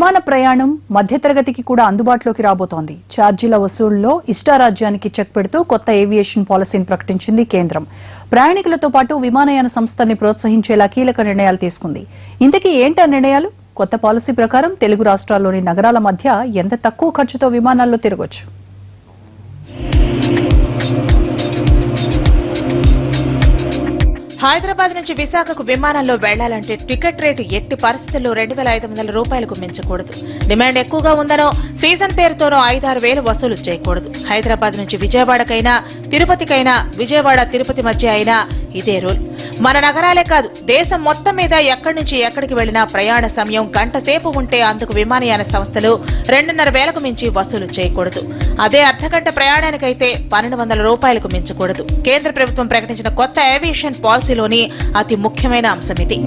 విమాన ప్రయాణం మధ్యతరగతికి కూడా అందుబాటులోకి రాబోతోంది. ఛార్జీల వసూళ్లలో ఇష్టారాజ్యానికి చెక్ పెడుతూ కొత్త ఏవియేషన్ పాలసీని ప్రకటించింది కేంద్రం. ప్రయాణికులతో పాటు విమానయాన సంస్థల్ని ప్రోత్సహించేలా కీలక నిర్ణయాలు తీసుకుంది. ఇంతకీ ఏంటా నిర్ణయాలు? కొత్త పాలసీ ప్రకారం తెలుగు రాష్ట్రాల్లోని నగరాల మధ్య ఎంత తక్కువ ఖర్చుతో విమానాల్లో తిరగొచ్చు. హైదరాబాద్ నుంచి విశాఖకు విమానంలో వెళ్లాలంటే టికెట్ రేటు ఎట్టి పరిస్థితుల్లో 2,500 రూపాయలకు మించకూడదు. డిమాండ్ ఎక్కువగా ఉందనో సీజన్ పేరుతోనో 5-6 వసూలు చేయకూడదు. హైదరాబాద్ నుంచి విజయవాడకైనా తిరుపతికైనా విజయవాడ తిరుపతి మధ్య అయినా ఇదే రూల్. మన నగరాలే కాదు, దేశం మొత్తం మీద ఎక్కడి నుంచి ఎక్కడికి వెళ్లినా ప్రయాణ సమయం గంట సేపు ఉంటే అందుకు విమానయాన సంస్థలు 2,500కు మించి వసూలు చేయకూడదు. అదే అర్ధగంట ప్రయాణానికైతే 1,200 రూపాయలకు మించకూడదు. కేంద్ర ప్రభుత్వం ప్రకటించిన కొత్త ఏవియేషన్ పాలసీలోని అతి ముఖ్యమైన అంశం ఇది.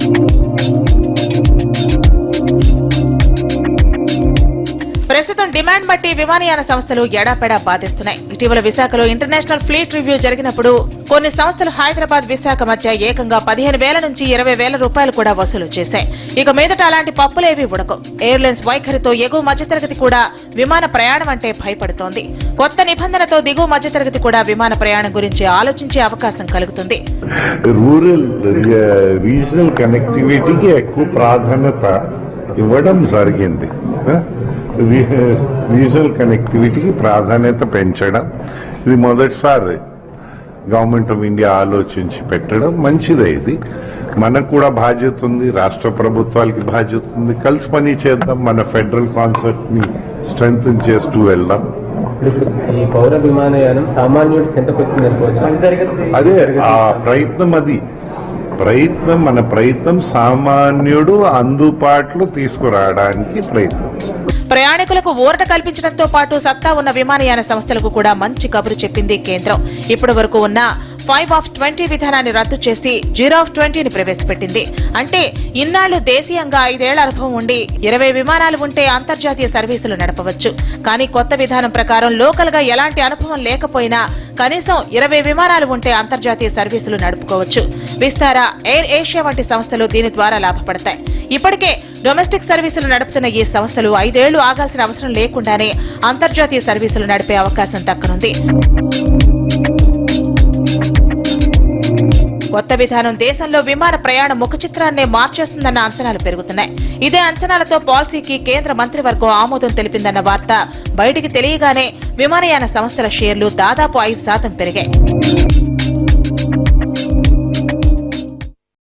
ప్రస్తుతం డిమాండ్ బట్టి విమానయాన సంస్థలు ఎడాపెడా బాధిస్తున్నాయి. ఇటీవల విశాఖలో ఇంటర్నేషనల్ ఫ్లీట్ రివ్యూ జరిగినప్పుడు కొన్ని సంస్థలు హైదరాబాద్ విశాఖ మధ్య ఏకంగా 15,000 నుంచి 20,000 రూపాయలు కూడా వసూలు చేశాయి. ఇక మీదట అలాంటి పప్పులేవీ ఉడకవు. ఎయిర్లైన్స్ వైఖరితో ఎగువ మధ్యతరగతి కూడా విమాన ప్రయాణం అంటే భయపడుతోంది. కొత్త నిబంధనతో దిగువ మధ్యతరగతి కూడా విమాన ప్రయాణం గురించి ఆలోచించే అవకాశం కలుగుతుంది. రూరల్ రీజనల్ కనెక్టివిటీకి ఎక్కువ ప్రాధాన్యత ఇవ్వడం జరిగింది. రీజనల్ కనెక్టివిటీకి ప్రాధాన్యత పెంచడం ఇది మొదటిసారి గవర్నమెంట్ ఆఫ్ ఇండియా ఆలోచించి పెట్టడం మంచిదే. ఇది మనకు కూడా బాధ్యత ఉంది, రాష్ట్ర ప్రభుత్వాలకి బాధ్యత ఉంది. కలిసి పని చేద్దాం, మన ఫెడరల్ కాన్సెప్ట్ ని స్ట్రెంగ్తన్ చేస్తూ వెళ్దాం. ఈ పౌర విమానయానం సామాన్యుడి చెంతకొచ్చింది అనుకోవచ్చు. అదే ఆ ప్రయత్నం, మన ప్రయత్నం సామాన్యుడు అందుబాటులో తీసుకురావడానికి ప్రయత్నం. ప్రయాణికులకు ఊరట కల్పించడంతో పాటు సత్తా ఉన్న విమానయాన సంస్థలకు కూడా మంచి కబురు చెప్పింది కేంద్రం. ఇప్పటి వరకు ఉన్న 5/20 విధానాన్ని రద్దు చేసి 0/20ని ప్రవేశపెట్టింది. అంటే ఇన్నాళ్లు దేశీయంగా 5 ఏళ్ల అనుభవం ఉండి 20 విమానాలు ఉంటే అంతర్జాతీయ సర్వీసులు నడపవచ్చు. కానీ కొత్త విధానం ప్రకారం లోకల్ గా ఎలాంటి అనుభవం లేకపోయినా కనీసం 20 విమానాలు ఉంటే అంతర్జాతీయ సర్వీసులు నడుపుకోవచ్చు. విస్తారా, ఎయిర్ ఏషియా వంటి సంస్థలు దీని ద్వారా లాభపడతాయి. ఇప్పటికే డొమెస్టిక్ సర్వీసులు నడుపుతున్న ఈ సంస్థలు 5 ఏళ్లు ఆగాల్సిన అవసరం లేకుండానే అంతర్జాతీయ సర్వీసులు నడిపే అవకాశం దక్కనుంది. కొత్త విధానం దేశంలో విమాన ప్రయాణ ముఖ చిత్రాన్నే మార్చేస్తుందన్న అంచనాలు పెరుగుతున్నాయి. ఇదే అంచనాలతో పాలసీకి కేంద్ర మంత్రివర్గం ఆమోదం తెలిపిందన్న వార్త బయటికి తెలియగానే విమానయాన సంస్థల షేర్లు దాదాపు 5% పెరిగాయి.